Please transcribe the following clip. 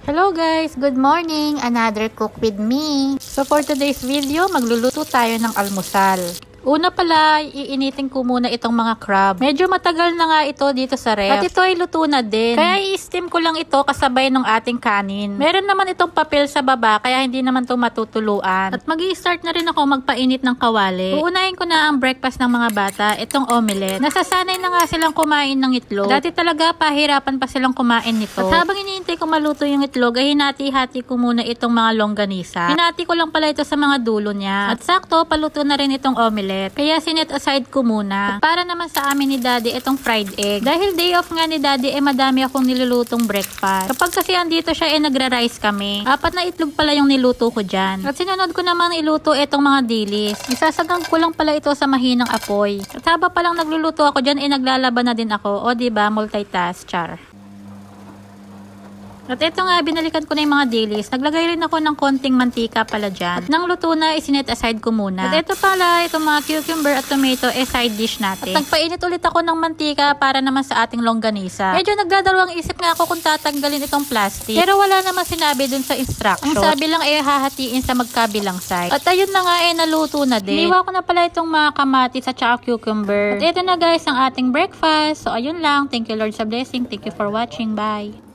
Hello guys! Good morning! Another cook with me! So for today's video, magluluto tayo ng almusal. Una pala, iinitin ko muna itong mga crab. Medyo matagal na nga ito dito sa ref. At ito ay luto na din. Kaya i-steam ko lang ito kasabay ng ating kanin. Meron naman itong papel sa baba, kaya hindi naman ito matutuluan. At mag-i-start na rin ako magpainit ng kawali. Uunahin ko na ang breakfast ng mga bata, itong omelette. Nasasanay na nga silang kumain ng itlog. Dati talaga pahirapan pa silang kumain nito. At habang iniintay ko maluto yung itlog, ay hinati-hati ko muna itong mga longganisa. Hinati ko lang pala ito sa mga dulo niya. At sakto, paluto na rin itong omelette. Kaya sinet aside ko muna. At para naman sa amin ni Daddy itong fried egg. Dahil day off nga ni Daddy, madami akong nilulutong breakfast. Kapag kasi andito siya, nagra-rice kami. 4 na itlog pala yung niluto ko dyan. At sinunod ko naman iluto itong mga dilis. Isasagang ko lang pala ito sa mahinang apoy. At haba palang nagluluto ako dyan, naglalaban na din ako. O diba, multitask, char. At ito nga, binalikan ko na yung mga dilis. Naglagay rin ako ng konting mantika pala dyan. At nang luto na, isinet aside ko muna. At ito pala, itong mga cucumber at tomato, side dish natin. At nagpainit ulit ako ng mantika para naman sa ating longganisa. Medyo nagdadalawang isip nga ako kung tatanggalin itong plastic. Pero wala naman sinabi dun sa instruction. Ang sabi lang hahatiin sa magkabilang side. At ayun na nga naluto na din. Iniwa ko na pala itong mga kamatis at saka cucumber. At ito na guys, ang ating breakfast. So ayun lang. Thank you Lord sa blessing. Thank you for watching. Bye!